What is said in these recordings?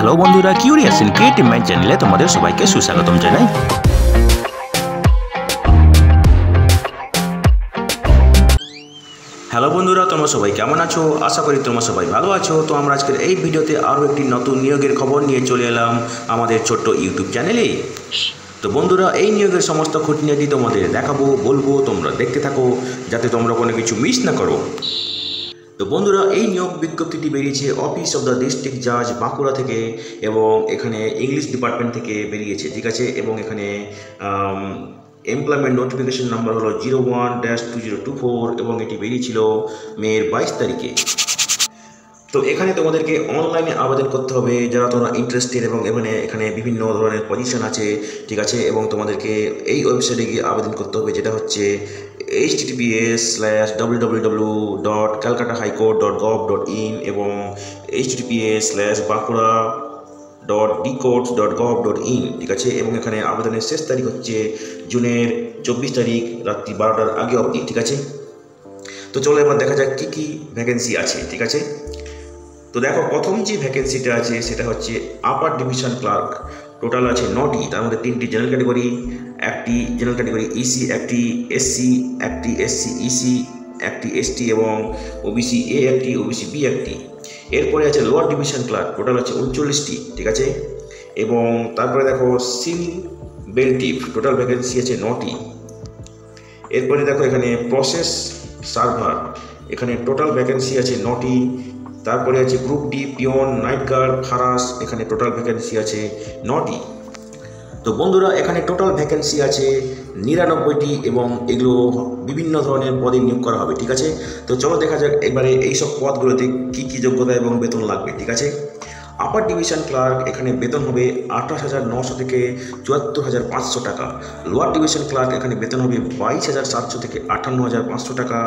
Hello বন্ধুরা, curious in creative mind চ্যানেলে তোমাদের সবাইকে সুস্বাগতম জানাই। হ্যালো বন্ধুরা, তোমরা সবাই কেমন আছো? আশা করি তোমরা সবাই ভালো আছো। তো আমরা আজকের এই ভিডিওতে আরও একটি নতুন নিয়োগের খবর নিয়ে চলে এলাম আমাদের ছোট্ট ইউটিউব চ্যানেলে। তো বন্ধুরা, এই নিয়োগের সমস্ত খুঁটিনাটি তোমাদের দেখাবো, বলবো, তোমরা দেখতে থাকো যাতে তোমরা কোনো কিছু মিস না করো। তো বন্ধুরা, এই নিয়োগ বিজ্ঞপ্তিটি বেরিয়েছে অফিস অফ দ্য ডিস্ট্রিক্ট জাজ বাঁকুড়া থেকে, এবং এখানে ইংলিশ ডিপার্টমেন্ট থেকে বেরিয়েছে, ঠিক আছে। এবং এখানে এমপ্লয়মেন্ট নোটিফিকেশন নাম্বার হলো 01-2024 এবং এটি বেরিয়েছিল মের 22 তারিখে। তো এখানে তোমাদেরকে অনলাইনে আবেদন করতে হবে যারা তোমরা ইন্টারেস্টেড, এবং এখানে বিভিন্ন ধরনের পজিশন আছে, ঠিক আছে। এবং তোমাদেরকে এই ওয়েবসাইটে গিয়ে আবেদন করতে হবে, যেটা হচ্ছে https:/www.calcutta.highcourt.gov.in এবং https://bankura.dcourts.gov.in, ঠিক আছে। এবং এখানে আবেদনের শেষ তারিখ হচ্ছে জুনের 24 তারিখ রাত্রি 12টার আগে অবধি, ঠিক আছে। তো চলো এবার দেখা যাক কী কী ভ্যাকেন্সি আছে, ঠিক আছে। তো দেখো, প্রথম যে ভ্যাকেন্সিটা আছে সেটা হচ্ছে আপার ডিভিশন ক্লার্ক। টোটাল আছে 9টি, তার মধ্যে 3টি জেনারেল ক্যাটাগরি, একটি জেনারেল ক্যাটাগরি ইসি, একটি এসসি, একটি এসসি ইসি, একটি এসটি এবং ওবিসি এ একটি, ওবিসি বি একটি। এরপরে আছে লোয়ার ডিভিশন ক্লার্ক, টোটাল আছে 39টি, ঠিক আছে। এবং তারপরে দেখো সিল বেলটিভ, টোটাল ভ্যাকেন্সি আছে 9টি। এরপরে দেখো এখানে প্রসেস সার্ভার, এখানে টোটাল ভ্যাকেন্সি আছে 9টি। তারপরে আছে group D peon, night guard, ফারাস, এখানে টোটাল ভ্যাকেন্সি আছে 9টি। তো বন্ধুরা, এখানে টোটাল ভ্যাকেন্সি আছে 99টি এবং এগুলো বিভিন্ন ধরনের পদে নিয়োগ করা হবে, ঠিক আছে। তো চলো দেখা যাক এবারে এইসব পদগুলোতে কী কী যোগ্যতা এবং বেতন লাগবে, ঠিক আছে। আপার ডিভিশন ক্লার্ক, এখানে বেতন হবে 28,900 থেকে 74,500 টাকা। লোয়ার ডিভিশন ক্লার্ক, এখানে বেতন হবে 22,700 থেকে 58,500 টাকা।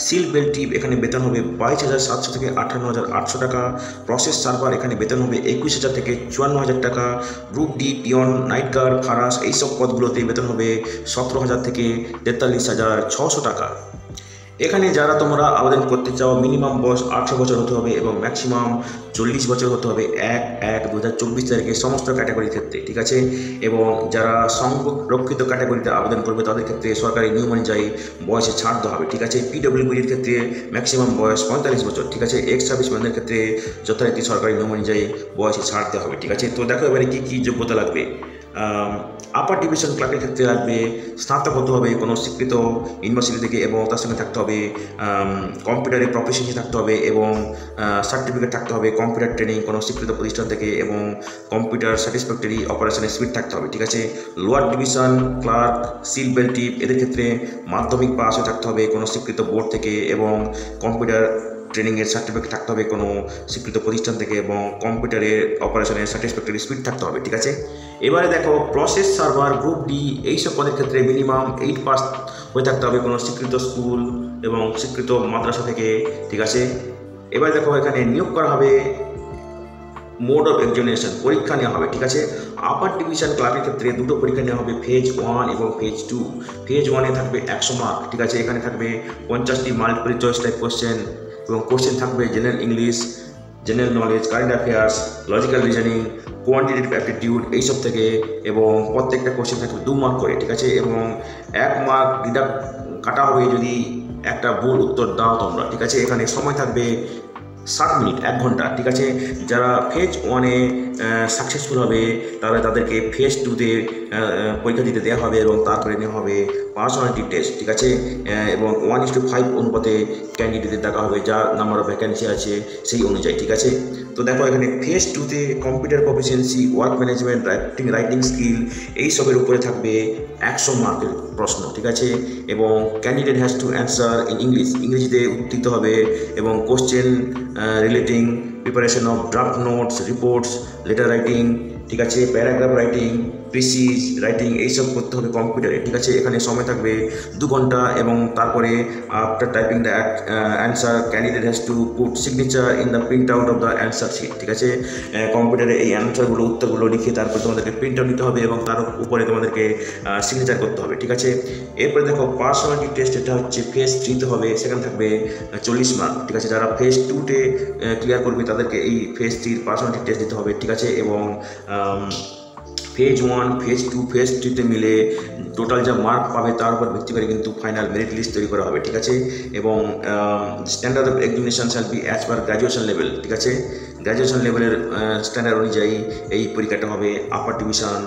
সিল বেলটিভ, এখানে বেতন হবে 22,700 থেকে 58,800 টাকা। প্রসেস সার্ভার, এখানে বেতন হবে 21,000 থেকে 54,000 টাকা। Group D peon, night guard, ফারাস, এইসব পদগুলোতে বেতন হবে 17,000 থেকে 43,600 টাকা। এখানে যারা তোমরা আবেদন করতে চাও, মিনিমাম বয়স 18 বছর হতে হবে এবং ম্যাক্সিমাম 40 বছর হতে হবে 1/1/2024 তারিখে সমস্ত ক্যাটাগরির ক্ষেত্রে, ঠিক আছে। এবং যারা সংরক্ষিত ক্যাটাগরিতে আবেদন করবে তাদের ক্ষেত্রে সরকারি নিয়ম অনুযায়ী বয়সে ছাড় দেওয়া হবে, ঠিক আছে। পিডব্লিউডির ক্ষেত্রে ম্যাক্সিমাম বয়স 45 বছর, ঠিক আছে। এক্স সার্ভিসম্যানদের ক্ষেত্রে যথারীতি সরকারি নিয়ম অনুযায়ী বয়সে ছাড় দেওয়া হবে, ঠিক আছে। তো দেখো এবারে কী কী যোগ্যতা লাগবে। আপার ডিভিশন ক্লার্কের ক্ষেত্রে লাগবে স্নাতক হতে হবে কোনো স্বীকৃত ইউনিভার্সিটি থেকে, এবং তার সঙ্গে থাকতে হবে কম্পিউটারে প্রফিসিয়েন্সি থাকতে হবে, এবং সার্টিফিকেট থাকতে হবে কম্পিউটার ট্রেনিং কোনো স্বীকৃত প্রতিষ্ঠান থেকে, এবং কম্পিউটার স্যাটিসফ্যাক্টরি অপারেশনের স্পিড থাকতে হবে, ঠিক আছে। লোয়ার ডিভিশন ক্লার্ক, সিল বেলটিভ, এদের ক্ষেত্রে মাধ্যমিক পাস হয়ে থাকতে হবে কোনো স্বীকৃত বোর্ড থেকে, এবং কম্পিউটার ট্রেনিংয়ের সার্টিফিকেট থাকতে হবে কোনো স্বীকৃত প্রতিষ্ঠান থেকে, এবং কম্পিউটারের অপারেশনের স্যাটিসফ্যাক্টরি স্পিড থাকতে হবে, ঠিক আছে। এবারে দেখো প্রসেস সার্ভার, গ্রুপ ডি, এইসব পদের ক্ষেত্রে মিনিমাম 8 পাস হয়ে থাকতে হবে কোনো স্বীকৃত স্কুল এবং স্বীকৃত মাদ্রাসা থেকে, ঠিক আছে। এবারে দেখো এখানে নিয়োগ করা হবে মোড অফ এক্সামিনেশন, পরীক্ষা নেওয়া হবে, ঠিক আছে। আপার ডিভিশন ক্লার্কের ক্ষেত্রে দুটো পরীক্ষা নেওয়া হবে, ফেজ 1 এবং ফেজ 2। ফেজ 1-এ থাকবে 100 মার্ক, ঠিক আছে। এখানে থাকবে 50টি মাল্টিপল চয়েস টাইপ কোশ্চেন, এবং কোশ্চেন থাকবে general English, general knowledge, current affairs, logical reasoning, quantitative aptitude, এইসব থেকে, এবং প্রত্যেকটা কোশ্চেন থাকবে 2 মার্ক করে, ঠিক আছে। এবং 1 মার্ক কাটা হবে যদি একটা ভুল উত্তর দাও তোমরা, ঠিক আছে। এখানে সময় থাকবে 60 মিনিট, 1 ঘন্টা, ঠিক আছে। যারা ফেজ 1-এ সাকসেসফুল হবে তাদেরকে ফেজ 2-তে পরীক্ষা দিতে দেওয়া হবে, এবং তারপরে নেওয়া হবে পার্সোনালিটি টেস্ট, ঠিক আছে। এবং 1:5 অনুপাতে ক্যান্ডিডেটদের দেখা হবে যা নাম্বার অফ ভ্যাকেন্সি আছে সেই অনুযায়ী, ঠিক আছে। তো দেখো এখানে ফেজ 2-তে computer proficiency, work management, writing skill, এইসবের উপরে থাকবে 100 মার্কের প্রশ্ন, ঠিক আছে। এবং candidate has to answer in English, ইংরেজিতে উত্তর দিতে হবে, এবং question relating preparation of draft notes, reports, letter writing, ঠিক আছে, প্যারাগ্রাফ রাইটিং, প্রিসিজ রাইটিং এইসব করতে হবে কম্পিউটারে, ঠিক আছে। এখানে সময় থাকবে 2 ঘন্টা এবং তারপরে after typing the answer candidate has to put signature in the print out of the answer sheet, ঠিক আছে। কম্পিউটারে এই অ্যান্সারগুলো উত্তরগুলো লিখে তারপর তোমাদেরকে প্রিন্ট আউট নিতে হবে এবং তার উপরে তোমাদেরকে সিগনেচার করতে হবে, ঠিক আছে। এরপরে দেখো পার্সোনালিটি টেস্ট, এটা হচ্ছে ফেজ 3তে হবে, সেখানে থাকবে 40 মার্ক, ঠিক আছে। যারা ফেজ 2তে ক্লিয়ার করবে তাদেরকে এই ফেজ 3 পার্সোনালিটি টেস্ট দিতে হবে, ঠিক আছে। এবং ফেজ 1, ফেজ 2, ফেজ 3তে মিলে টোটাল যা মার্ক পাবে তার উপর ভিত্তি করে কিন্তু ফাইনাল মেরিট লিস্ট তৈরি করা হবে, ঠিক আছে। এবং standard of examination shall be as per graduation level, ঠিক আছে। গ্র্যাজুয়েশন লেভেলের স্ট্যান্ডার্ড অনুযায়ী এই পরীক্ষাটা হবে আপার ডিভিশন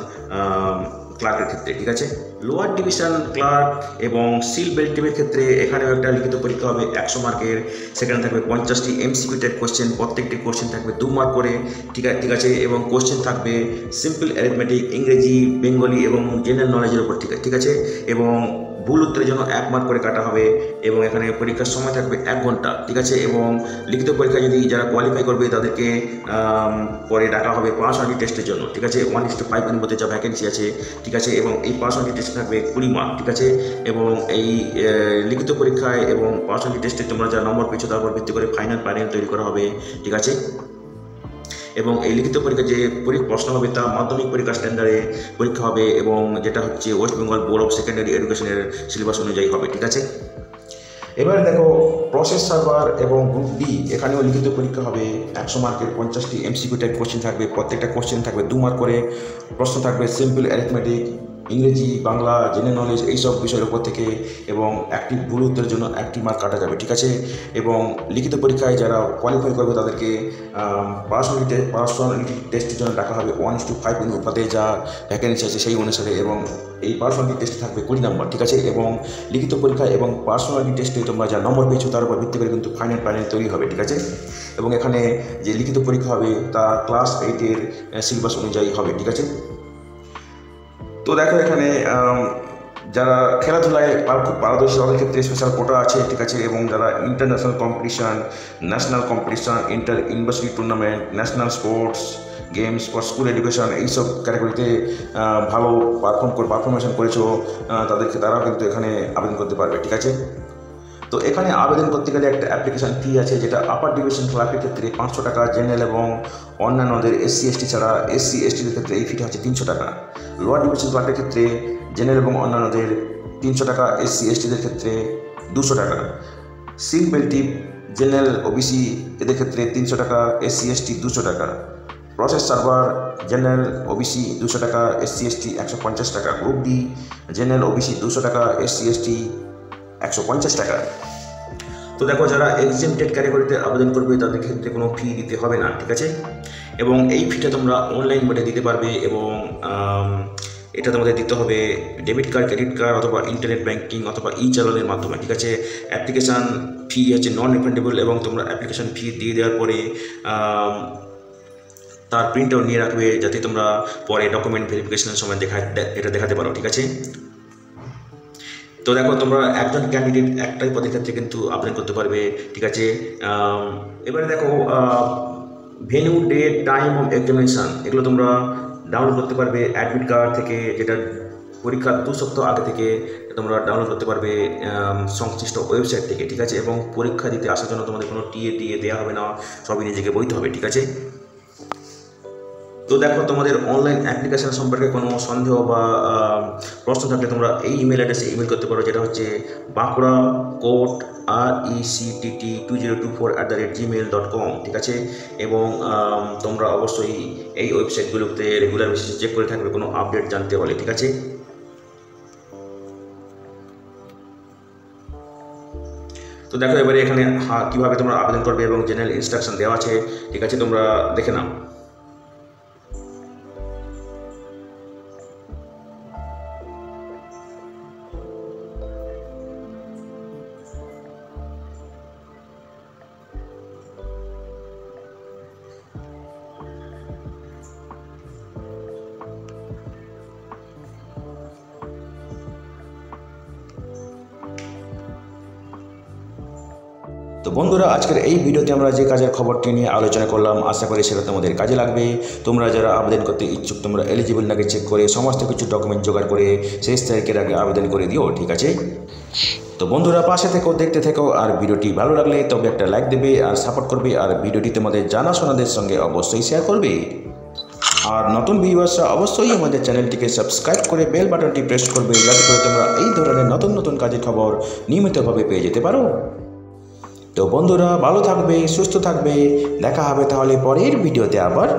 ক্লার্কের ক্ষেত্রে, ঠিক আছে। লোয়ার ডিভিশন ক্লার্ক এবং সিল বেল্ট টিমের ক্ষেত্রে এখানেও একটা লিখিত পরীক্ষা হবে 100 মার্কের, সেখানে থাকবে 50টি এমসিকিউ টাইপ কোশ্চেন, প্রত্যেকটি কোশ্চেন থাকবে 2 মার্ক করে, ঠিক আছে। এবং কোশ্চেন থাকবে সিম্পল অ্যারিথমেটিক, ইংরেজি, বেঙ্গলি এবং জেনারেল নলেজের উপর, ঠিক আছে। এবং ভুল উত্তরের জন্য 1 মার্ক করে কাটা হবে এবং এখানে পরীক্ষার সময় থাকবে 1 ঘন্টা, ঠিক আছে। এবং লিখিত পরীক্ষা যদি যারা কোয়ালিফাই করবে তাদেরকে পরে ডাকা হবে পার্সোনালিটি টেস্টের জন্য, ঠিক আছে। 1:5 এর মধ্যে যা ভ্যাকেন্সি আছে, ঠিক আছে। এবং এই পার্সোনালিটি টেস্ট থাকবে 20 মার্ক, ঠিক আছে। এবং এই লিখিত পরীক্ষায় এবং পার্সোনালিটি টেস্টে তোমরা যা নম্বর পেয়েছো তার উপর ভিত্তি করে ফাইনাল প্যানেল তৈরি করা হবে, ঠিক আছে। এবং এই লিখিত পরীক্ষা যে প্রশ্ন হবে তা মাধ্যমিক পরীক্ষা স্ট্যান্ডার্ডে পরীক্ষা হবে এবং যেটা হচ্ছে West Bengal board of secondary এডুকেশনের সিলেবাস অনুযায়ী হবে, ঠিক আছে। এবার দেখো প্রসেস সার্ভার এবং গ্রুপ ডি, এখানেও লিখিত পরীক্ষা হবে 100 মার্কের, 50টি এমসিকিউ টাইপ কোশ্চেন থাকবে, প্রত্যেকটা কোশ্চেন থাকবে 2 মার্ক করে, প্রশ্ন থাকবে সিম্পল অ্যারিথমেটিক, ইংরেজি, বাংলা, জেনারেল নলেজ এইসব বিষয়ের উপর থেকে এবং একটি ভুল উত্তরের জন্য 1টি মার্ক কাটা যাবে, ঠিক আছে। এবং লিখিত পরীক্ষায় যারা কোয়ালিফাই করবে তাদেরকে পার্সোনালিটি টেস্টের জন্য ডাকা হবে 1:5 অনুপাতে যা ভ্যাকেন্সি আছে সেই অনুসারে, এবং এই পার্সোনালিটি টেস্টে থাকবে 20 নম্বর, ঠিক আছে। এবং লিখিত পরীক্ষা এবং পার্সোনালিটি টেস্টে তোমরা যা নম্বর পেয়েছো তার উপর ভিত্তি করে কিন্তু ফাইনাল প্যানেল তৈরি হবে, ঠিক আছে। এবং এখানে যে লিখিত পরীক্ষা হবে তা ক্লাস 8-এর সিলেবাস অনুযায়ী হবে, ঠিক আছে। তো দেখো এখানে যারা খেলাধুলায় খুব পারদর্শী তাদের ক্ষেত্রে স্পেশাল কোটা আছে, ঠিক আছে। এবং যারা international competition, national competition, inter university tournament, national sports games for school education এইসব ক্যাটাগরিতে ভালো পারফরমেশন করেছো তারাও কিন্তু এখানে আবেদন করতে পারবে, ঠিক আছে। তো এখানে আবেদন করতে গেলে একটা অ্যাপ্লিকেশান ফি আছে, যেটা আপার ডিভিশন ক্লার্কের ক্ষেত্রে 500 টাকা, জেনারেল এবং অন্যান্যদের SC ST ছাড়া SC STদের ক্ষেত্রে এই ফিটা হচ্ছে 300 টাকা। লোয়ার ডিভিশন ক্লার্কের ক্ষেত্রে জেনারেল এবং অন্যান্যদের 300 টাকা, SC STদের ক্ষেত্রে 200 টাকা। Seal belt team, general OBC এদের ক্ষেত্রে 300 টাকা, SC ST 200 টাকা। প্রসেস সার্ভার, জেনারেল OBC 200 টাকা, SC ST 150 টাকা। গ্রুপ ডি, জেনারেল OBC 200 টাকা, SC ST 150 টাকা। তো দেখো যারা এক্সেমটেড ক্যাটাগরিতে আবেদন করবে তাদের ক্ষেত্রে কোনো ফি দিতে হবে না, ঠিক আছে। এবং এই ফিটা তোমরা অনলাইন মোডে দিতে পারবে এবং এটা তোমাদের দিতে হবে ডেবিট কার্ড, ক্রেডিট কার্ড অথবা ইন্টারনেট ব্যাঙ্কিং অথবা চালানের মাধ্যমে, ঠিক আছে। অ্যাপ্লিকেশান ফি হচ্ছে নন রিফান্ডেবল এবং তোমরা অ্যাপ্লিকেশান ফি দিয়ে দেওয়ার পরে তার প্রিন্ট আউট নিয়ে রাখবে যাতে তোমরা পরে ডকুমেন্ট ভেরিফিকেশনের সময় এটা দেখাতে পারো, ঠিক আছে। তো দেখো তোমরা একজন ক্যান্ডিডেট একটাই পদের ক্ষেত্রে কিন্তু আবেদন করতে পারবে, ঠিক আছে। এবারে দেখো venue, date, time of examination এগুলো তোমরা ডাউনলোড করতে পারবে অ্যাডমিট কার্ড থেকে, যেটা পরীক্ষার 2 সপ্তাহ আগে থেকে তোমরা ডাউনলোড করতে পারবে সংশ্লিষ্ট ওয়েবসাইট থেকে, ঠিক আছে। এবং পরীক্ষা দিতে আসার জন্য তোমাদের কোনো টিএ দেওয়া হবে না, সবই নিজেকে বইতে হবে, ঠিক আছে। তো দেখো তোমাদের অনলাইন অ্যাপ্লিকেশান সম্পর্কে কোনো সন্দেহ বা প্রশ্ন থাকলে তোমরা এই ইমেল অ্যাড্রেসে ইমেল করতে পারো, যেটা হচ্ছে bankura.rectt2024@gmail.com, ঠিক আছে। এবং তোমরা অবশ্যই এই ওয়েবসাইটগুলোতে রেগুলার বেসিসে চেক করে থাকবে কোনো আপডেট জানতে হলে, ঠিক আছে। তো দেখো এবারে এখানে কীভাবে তোমরা আবেদন করবে এবং জেনারেল ইনস্ট্রাকশন দেওয়া আছে, ঠিক আছে, তোমরা দেখে নাও। তো তো বন্ধুরা, আজকের এই ভিডিওতে আমরা যে কাজের খবরটি নিয়ে আলোচনা করলাম, আশা করি সেটা তোমাদের কাজে লাগবে। তোমরা যারা আবেদন করতে ইচ্ছুক, তোমরা এলিজিবল নাকি চেক করে সমস্ত কিছু ডকুমেন্ট জোগাড় করে শেষ তারিখের আগে আবেদন করে দিও, ঠিক আছে? তো বন্ধুরা, পাশে থেকেও দেখতে থেকো, আর ভিডিওটি ভালো লাগলে তবে একটা লাইক দেবে আর সাপোর্ট করবে, আর ভিডিওটি তোমাদের জানাশোনাদের সঙ্গে অবশ্যই শেয়ার করবে। আর নতুন ভিউয়ার্সরা অবশ্যই আমাদের চ্যানেলটিকে সাবস্ক্রাইব করে বেল বাটনটি প্রেস করবে, যাতে করে তোমরা এই ধরনের নতুন নতুন কাজের খবর নিয়মিতভাবে পেয়ে যেতে পারো। তো বন্ধুরা, ভালো থাকবে, সুস্থ থাকবে, দেখা হবে তাহলে পরের ভিডিওতে আবার।